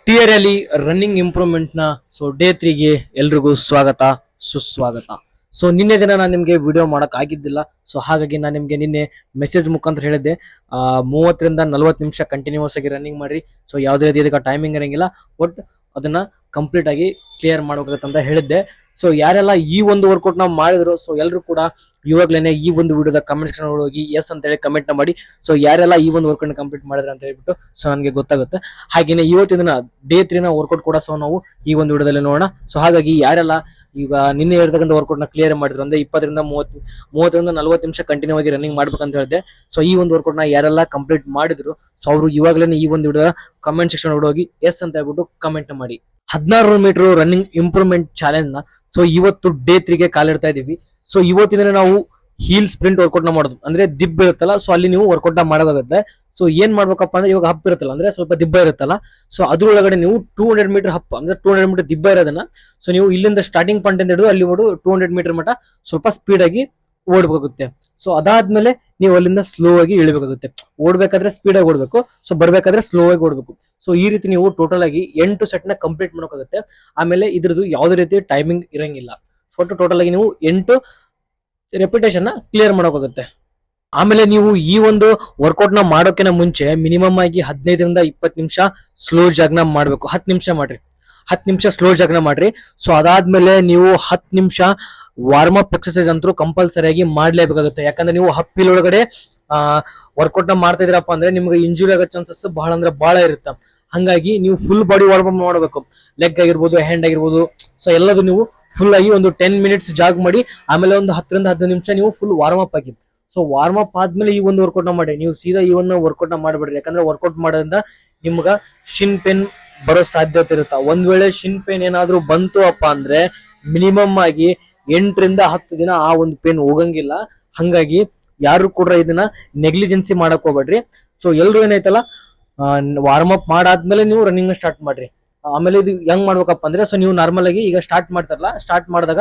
Tear ಅಲ್ಲಿ running improvement ನ day 3 ಗೆ ಎಲ್ರಿಗೂ ಸ್ವಾಗತ ಸುಸ್ವಾಗತ. ನಿನ್ನೆ ದಿನ ನಾನು ನಿಮ್ಗೆ ವಿಡಿಯೋ ಮಾಡಕ್ ಆಗಿದ್ದಿಲ್ಲ. ಹಾಗಾಗಿ ನಾನು ನಿಮ್ಗೆ ನಿನ್ನೆ ಮೆಸೇಜ್ ಮುಖಾಂತರ ಹೇಳಿದ್ದೆ 30ರಿಂದ 40 ನಿಮಿಷ ಕಂಟಿನ್ಯೂಸ್ ಆಗಿ ರನ್ನಿಂಗ್ ಮಾಡ್ರಿ. ಯಾವುದೇ ರೀತಿಯ ಟೈಮಿಂಗ್ ಇರಂಗಿಲ್ಲ, ಒಟ್ ಅದನ್ನ ಕಂಪ್ಲೀಟ್ ಆಗಿ ಕ್ಲಿಯರ್ ಮಾಡ್ಬೇಕಂತ ಅಂತ ಹೇಳಿದ್ದೆ. ಯಾರೆಲ್ಲ ಈ ಒಂದು ವರ್ಕೌಟ್ ನಾವು ಮಾಡಿದ್ರು, ಎಲ್ಲರೂ ಕೂಡ ಇವಾಗ್ಲೇನೆ ಈ ಒಂದು ವಿಡಿಯೋದ ಕಮೆಂಟ್ ಸೆಕ್ಷನ್ ಹೋಗಿ ಎಸ್ ಅಂತ ಹೇಳಿ ಕಮೆಂಟ್ ಮಾಡಿ. ಯಾರೆಲ್ಲ ಈ ಒಂದು ವರ್ಕೌಟ್ ಕಂಪ್ಲೀಟ್ ಮಾಡಿದ್ರೆ ಅಂತ ಹೇಳ್ಬಿಟ್ಟು ನನಗೆ ಗೊತ್ತಾಗುತ್ತೆ. ಹಾಗೇನೆ ಇವತ್ತಿನ ಡೇ 3 ನ ವರ್ಕೌಟ್ ಕೂಡ ನಾವು ಈ ಒಂದು ವಿಡಿಯೋದಲ್ಲಿ ನೋಡೋಣ. ಹಾಗಾಗಿ ಯಾರೆಲ್ಲ ಈಗ ನಿನ್ನೆ ಇರ್ತಕ್ಕಂಥ ವರ್ಕೌಟ್ ನ ಕ್ಲಿಯರ್ ಮಾಡಿದ್ರು ಅಂದ್ರೆ 20ರಿಂದ 30ರಿಂದ 40 ನಿಮಿಷ ಕಂಟಿನ್ಯೂ ಆಗಿ ರನ್ನಿಂಗ್ ಮಾಡ್ಬೇಕಂತ ಹೇಳಿದೆ. ಈ ಒಂದು ವರ್ಕೌಟ್ ನ ಯಾರೆಲ್ಲ ಕಂಪ್ಲೀಟ್ ಮಾಡಿದ್ರು ಅವರು ಇವಾಗಲೇ ಈ ಒಂದು ವಿಡಿಯೋ ಕಮೆಂಟ್ ಸೆಕ್ಷನ್ ಹೋಗಿ ಎಸ್ ಅಂತ ಹೇಳ್ಬಿಟ್ಟು ಕಮೆಂಟ್ ಮಾಡಿ. 16 ಮೀಟರ್ ರನ್ನಿಂಗ್ ಇಂಪ್ರೂವ್ಮೆಂಟ್ ಚಾಲೆಂಜ್ ನ ಇವತ್ತು ಡೇ 3 ಗೆ ಕಾಲಿಡ್ತಾ ಇದೀವಿ. ಇವತ್ತಿನ ನಾವು ಹೀಲ್ ಸ್ಪ್ರಿಂಟ್ ವರ್ಕೌಟ್ ನ ಮಾಡೋದು ಅಂದ್ರೆ ದಿಬ್ಬ ಇರುತ್ತಲ್ಲ, ಅಲ್ಲಿ ನೀವು ವರ್ಕೌಟ್ ನ ಮಾಡೋದಾಗುತ್ತೆ. ಏನ್ ಮಾಡ್ಬೇಕಪ್ಪ ಅಂದ್ರೆ ಇವಾಗ ಹಪ್ ಇರುತ್ತಲ್ಲ ಅಂದ್ರೆ ಸ್ವಲ್ಪ ದಿಬ್ಬ ಇರುತ್ತಲ್ಲ, ಅದ್ರೊಳಗಡೆ ನೀವು 200 ಮೀಟರ್ ಹಪ್ ಅಂದ್ರೆ 200 ಮೀಟರ್ ದಿಬ್ಬ ಇರೋದನ್ನ ನೀವು ಇಲ್ಲಿಂದ ಸ್ಟಾರ್ಟಿಂಗ್ ಪಾಯಿಂಟ್ ಇಂದ ಹಿಡಿದು ಅಲ್ಲಿ 200 ಮೀಟರ್ ಮಟ್ಟ ಸ್ವಲ್ಪ ಸ್ಪೀಡ್ ಆಗಿ ಓಡಬೇಕಾಗುತ್ತೆ. ಅದಾದ್ಮೇಲೆ ನೀವು ಅಲ್ಲಿಂದ ಸ್ಲೋ ಆಗಿ ಇಳಿಬೇಕಾಗುತ್ತೆ. ಓಡ್ಬೇಕಾದ್ರೆ ಸ್ಪೀಡ್ ಆಗಿ ಓಡ್ಬೇಕು, ಬರ್ಬೇಕಾದ್ರೆ ಸ್ಲೋ ಆಗಿ ಓಡ್ಬೇಕು. ಈ ರೀತಿ ನೀವು ಟೋಟಲ್ ಆಗಿ 8 ಸೆಟ್ ನ ಕಂಪ್ಲೀಟ್ ಮಾಡೋಕ್ಕಾಗುತ್ತೆ. ಆಮೇಲೆ ಇದ್ರದ್ದು ಯಾವುದೇ ರೀತಿ ಟೈಮಿಂಗ್ ಇರಂಗಿಲ್ಲ. ಟೋಟಲ್ ಆಗಿ ನೀವು 8 ರೆಪಿಟೇಷನ್ ನ ಕ್ಲಿಯರ್ ಮಾಡೋಕ್ಕಾಗುತ್ತೆ. ಆಮೇಲೆ ನೀವು ಈ ಒಂದು ವರ್ಕೌಟ್ ನ ಮಾಡೋಕಿನ ಮುಂಚೆ ಮಿನಿಮಮ್ ಆಗಿ 15ರಿಂದ 20 ನಿಮಿಷ ಸ್ಲೋ ಜಾಗ್ನ ಮಾಡ್ಬೇಕು. 10 ನಿಮಿಷ ಮಾಡ್ರಿ, 10 ನಿಮಿಷ ಸ್ಲೋ ಜಾಗ್ನ ಮಾಡ್ರಿ. ಅದಾದ್ಮೇಲೆ ನೀವು 10 ನಿಮಿಷ ವಾರ್ಮ್ ಅಪ್ ಎಕ್ಸರ್ಸೈಸ್ ಅಂತೂ ಕಂಪಲ್ಸರಿಯಾಗಿ ಮಾಡ್ಲೇಬೇಕಾಗುತ್ತೆ. ಯಾಕಂದ್ರೆ ನೀವು ಹಪ್ಪಿಲ್ ಒಳಗಡೆ ವರ್ಕೌಟ್ ನ ಮಾಡ್ತಾ ಇದ್ರಪ್ಪ ಅಂದ್ರೆ ನಿಮ್ಗೆ ಇಂಜುರಿ ಆಗೋ ಚಾನ್ಸಸ್ ಬಹಳ ಅಂದ್ರೆ ಬಹಳ ಇರುತ್ತೆ. ಹಂಗಾಗಿ ನೀವು ಫುಲ್ ಬಾಡಿ ವಾರ್ಮ್ ಅಪ್ ಮಾಡಬೇಕು. ಲೆಗ್ ಆಗಿರ್ಬೋದು, ಹ್ಯಾಂಡ್ ಆಗಿರ್ಬೋದು, ಎಲ್ಲದು ನೀವು ಫುಲ್ ಆಗಿ ಒಂದು 10 ಮಿನಿಟ್ಸ್ ಜಾಗ್ ಮಾಡಿ. ಆಮೇಲೆ ಒಂದು 10ರಿಂದ 15 ನಿಮಿಷ ನೀವು ಫುಲ್ ವಾರ್ಮ್ ಅಪ್ ಆಗಿ. ವಾರ್ಮ್ ಅಪ್ ಆದ್ಮೇಲೆ ಈ ಒಂದು ವರ್ಕೌಟ್ ನ ಮಾಡಿ. ನೀವು ಸೀದಾ ಈ ಒಂದು ವರ್ಕೌಟ್ ನ ಮಾಡಬೇಡ್ರಿ. ಯಾಕಂದ್ರೆ ವರ್ಕೌಟ್ ಮಾಡೋದ್ರಿಂದ ನಿಮ್ಗ ಶಿನ್ ಪೇನ್ ಬರೋ ಸಾಧ್ಯತೆ ಇರುತ್ತೆ. ಒಂದ್ ವೇಳೆ ಶಿನ್ ಪೇನ್ ಏನಾದ್ರೂ ಬಂತು ಅಪ್ಪ ಅಂದ್ರೆ ಮಿನಿಮಮ್ ಆಗಿ 8ರಿಂದ 10 ದಿನ ಆ ಒಂದು ಪೇನ್ ಹೋಗಂಗಿಲ್ಲ. ಹಂಗಾಗಿ ಯಾರು ಕೂಡ ಇದನ್ನ ನೆಗ್ಲಿಜೆನ್ಸಿ ಮಾಡಕ್ ಹೋಗ್ಬೇಡ್ರಿ. ಎಲ್ರು ಏನೈತಲ್ಲ ವಾರ್ಮ್ ಅಪ್ ಮಾಡಾದ್ಮೇಲೆ ನೀವು ರನ್ನಿಂಗ್ ಸ್ಟಾರ್ಟ್ ಮಾಡ್ರಿ. ಆಮೇಲೆ ಇದು ಹೆಂಗ್ ಮಾಡ್ಬೇಕಪ್ಪ ಅಂದ್ರೆ ನೀವು ನಾರ್ಮಲ್ ಆಗಿ ಈಗ ಸ್ಟಾರ್ಟ್ ಮಾಡ್ತಾರಲ್ಲ, ಸ್ಟಾರ್ಟ್ ಮಾಡಿದಾಗ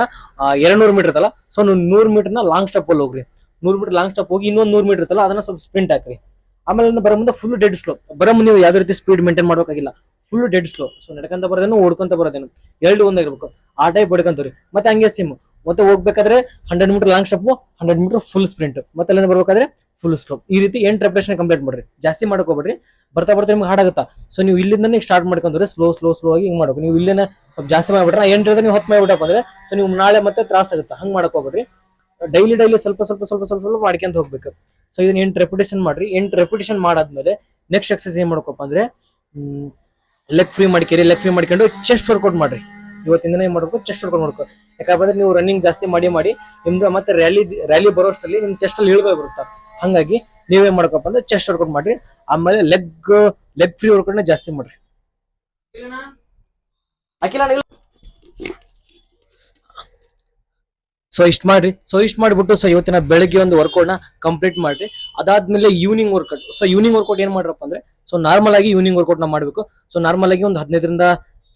200 ಮೀಟರ್ ಇರ್ತಲ್ಲ, ನೀವು 100 ಮೀಟರ್ ನ ಲಾಂಗ್ ಸ್ಟೆಪ್ ಅಲ್ಲಿ ಹೋಗ್ರಿ. 100 ಮೀಟರ್ ಲಾಂಗ್ ಸ್ಟೆಪ್ ಹೋಗಿ ಇನ್ನೊಂದು 100 ಮೀಟರ್ ಇರ್ತಲ್ಲ ಅದನ್ನ ಸ್ವಲ್ಪ ಸ್ಪ್ರಿಂಟ್ ಹಾಕ್ರಿ. ಆಮೇಲೆ ಬರೋ ಮುಂದೆ ಫುಲ್ ಡೆಡ್ ಸ್ಲೋ ನೀವು ಯಾವ್ದೇ ರೀತಿ ಸ್ಪೀಡ್ ಮೇಂಟೈನ್ ಮಾಡ್ಬೇಕಾಗಿಲ್ಲ. Full dead slow. ನಡ್ಕೊಂತ ಬರೋದೇನು ಓಡ್ಕೊಂತ ಬರೋದೇನು ಎರಡು ಒಂದಾಗಿರ್ಬೇಕು. ಆ ಟೈಪ್ ಹೊಡ್ಕೊಂತೀರಿ. ಮತ್ತೆ ಹಂಗೆ ಸಿಮ್ ಮತ್ತೆ ಹೋಗ್ಬೇಕಾದ್ರೆ 100 meter long step, 100 meter full sprint, ಮತ್ತೆ ಅಲ್ಲಿಂದ ಬರ್ಬೇಕಾದ್ರೆ ಫುಲ್ ಸ್ಲೋ. ಈ ರೀತಿ 8 ರೆಪಿಟೇಷನ್ ಕಂಪ್ಲೀಟ್ ಮಾಡ್ರಿ. ಜಾಸ್ತಿ ಮಾಡಕ್ ಹೋಗ್ಬೇಡ್ರಿ. ಬರ್ತಾ ನಿಮ್ಗೆ ಹಾಡಾಗುತ್ತಾ. ನೀವು ಇಲ್ಲಿಂದ ಸ್ಟಾರ್ಟ್ ಮಾಡ್ಕೊಂಡ್ರೆ ಸ್ಲೋ ಆಗಿ ಹಿಂಗ್ ಮಾಡ್ಬೇಕು. ನೀವು ಇಲ್ಲೇನ ಸ್ವಲ್ಪ ಜಾಸ್ತಿ ಮಾಡ್ಬಿಟ್ರೆ 8 ನೀವು 10 ಮಾಡ್ಬಿಟ್ಟಪ್ಪ ಅಂದ್ರೆ ನೀವು ನಾಳೆ ಮತ್ತೆ ತ್ರಾಸ ಆಗುತ್ತೆ. ಹಂಗ್ ಮಾಡಕ್ ಹೋಗ್ಬೇಡ್ರಿ. ಡೈಲಿ ಸ್ವಲ್ಪ ಮಾಡ್ಕೊಂತ ಹೋಗ್ಬೇಕು. ಇದನ್ನ 8 ರೆಪಿಟೇಷನ್ ಮಾಡ್ರಿ. 8 ರೆಪಿಟೇಷನ್ ಮಾಡಾದ್ಮೇಲೆ ನೆಕ್ಸ್ಟ್ ಎಕ್ಸರ್ಸೈಸ್ ಏನ್ ಮಾಡ್ಕಪ್ಪ ಅಂದ್ರೆ ಲೆಗ್ ಫ್ರೀ ಮಾಡ್ಕೊಂಡು ಚೆಸ್ಟ್ ವರ್ಕೌಟ್ ಮಾಡ್ರಿ. ಇವತ್ತಿನ ದಿನ ಏನ್ ಮಾಡ್ಬೇಕು, ಚೆಸ್ಟ್ ವರ್ಕೌಟ್ ಮಾಡ್ಕೊ. ಯಾಕಂದ್ರೆ ನೀವು ರನ್ನಿಂಗ್ ಜಾಸ್ತಿ ಮಾಡಿ ನಿಮ್ದು ಮತ್ತೆ ರ್ಯಾಲಿ ಬರೋಷ್ಟರಲ್ಲಿ ನಿಮ್ ಚೆಸ್ಟ್ ಅಲ್ಲಿ ಇಳಿದು ಬರುತ್ತೆ. ಹಂಗಾಗಿ ನೀವೇನ್ ಮಾಡ್ಕಪ್ಪ ಅಂದ್ರೆ ಚೆಸ್ಟ್ ವರ್ಕೌಟ್ ಮಾಡ್ರಿ. ಆಮೇಲೆ ಲೆಗ್ ಫ್ರೀ ವರ್ಕೌಟ್ ನ ಜಾಸ್ತಿ ಮಾಡ್ರಿ. ಇಷ್ಟ ಮಾಡ್ರಿ. ಇಷ್ಟ ಮಾಡ್ಬಿಟ್ಟು ಇವತ್ತಿನ ಬೆಳಗ್ಗೆ ಒಂದು ವರ್ಕೌಟ್ ನ ಕಂಪ್ಲೀಟ್ ಮಾಡ್ರಿ. ಅದಾದ್ಮೇಲೆ ಈವ್ನಿಂಗ್ ವರ್ಕೌಟ್. ಈವ್ನಿಂಗ್ ವರ್ಕೌಟ್ ಏನ್ ಮಾಡ್ರಪ್ಪ ಅಂದ್ರೆ ನಾರ್ಮಲ್ ಆಗಿ ಈವ್ನಿಂಗ್ ವರ್ಕೌಟ್ ನ ಮಾಡ್ಬೇಕು. ನಾರ್ಮಲ್ ಆಗಿ ಒಂದು 10ರಿಂದ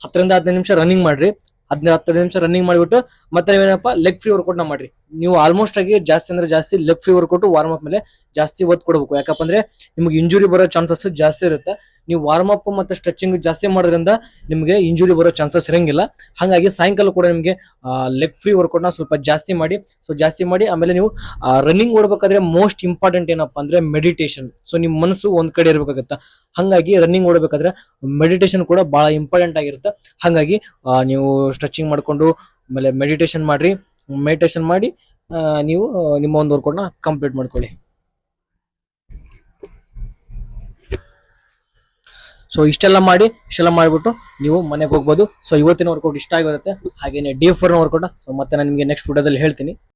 15 ನಿಮಿಷ ರನ್ನಿಂಗ್ ಮಾಡ್ರಿ. 10 ನಿಮಿಷ ರನ್ನಿಂಗ್ ಮಾಡ್ಬಿಟ್ಟು ಮತ್ತೆ ನೀವೇನಪ್ಪ ಲೆಗ್ ಫ್ರೀ ವರ್ಕೌಟ್ ನ ಮಾಡ್ರಿ. ನೀವು ಆಲ್ಮೋಸ್ಟ್ ಆಗಿ ಜಾಸ್ತಿ ಅಂದ್ರೆ ಜಾಸ್ತಿ leg free workout warm up ಮೇಲೆ ಜಾಸ್ತಿ ಒತ್ತು ಕೊಡಬೇಕು. ಯಾಕಪ್ಪ ಅಂದ್ರೆ ನಿಮ್ಗೆ ಇಂಜುರಿ ಬರೋ ಚಾನ್ಸಸ್ ಜಾಸ್ತಿ ಇರುತ್ತೆ. ನೀವು ವಾರ್ಮ್ ಅಪ್ ಮತ್ತೆ ಸ್ಟ್ರೆಚಿಂಗ್ ಜಾಸ್ತಿ ಮಾಡೋದ್ರಿಂದ ನಿಮ್ಗೆ ಇಂಜುರಿ ಬರೋ ಚಾನ್ಸಸ್ ಇರಂಗಿಲ್ಲ. ಹಾಗಾಗಿ ಸಾಯಂಕಾಲ ಕೂಡ ನಿಮ್ಗೆ ಲೆಗ್ ಫ್ರೀ ವರ್ಕೌಟ್ ನ ಸ್ವಲ್ಪ ಜಾಸ್ತಿ ಮಾಡಿ. ಆಮೇಲೆ ನೀವು ರನ್ನಿಂಗ್ ಓಡಬೇಕಾದ್ರೆ ಮೋಸ್ಟ್ ಇಂಪಾರ್ಟೆಂಟ್ ಏನಪ್ಪಾ ಅಂದ್ರೆ ಮೆಡಿಟೇಷನ್. ನಿಮ್ ಮನಸ್ಸು ಒಂದ್ ಕಡೆ ಇರ್ಬೇಕಾಗತ್ತ. ಹಂಗಾಗಿ ರನ್ನಿಂಗ್ ಓಡಬೇಕಾದ್ರೆ ಮೆಡಿಟೇಷನ್ ಕೂಡ ಬಹಳ ಇಂಪಾರ್ಟೆಂಟ್ ಆಗಿರುತ್ತೆ. ಹಾಗಾಗಿ ನೀವು ಸ್ಟ್ರೆಚಿಂಗ್ ಮಾಡ್ಕೊಂಡು ಆಮೇಲೆ ಮೆಡಿಟೇಷನ್ ಮಾಡಿ ನೀವು ನಿಮ್ಮ ಒಂದು ವರ್ಕೌಟ್ ನ ಕಂಪ್ಲೀಟ್ ಮಾಡ್ಕೊಳ್ಳಿ. ಇಷ್ಟೆಲ್ಲ ಮಾಡಿಬಿಟ್ಟು ನೀವು ಮನೆಗೆ ಹೋಗ್ಬೋದು. ಇವತ್ತಿನ ವರ್ಕೌಟ್ ಇಷ್ಟ ಆಗಿರುತ್ತೆ. ಹಾಗೇನೆ ಡೇ 4 ನ ವರ್ಕೌಟ್ ಮತ್ತೆ ನಾನು ನಿಮಗೆ ನೆಕ್ಸ್ಟ್ ವಿಡಿಯೋದಲ್ಲಿ ಹೇಳ್ತೀನಿ.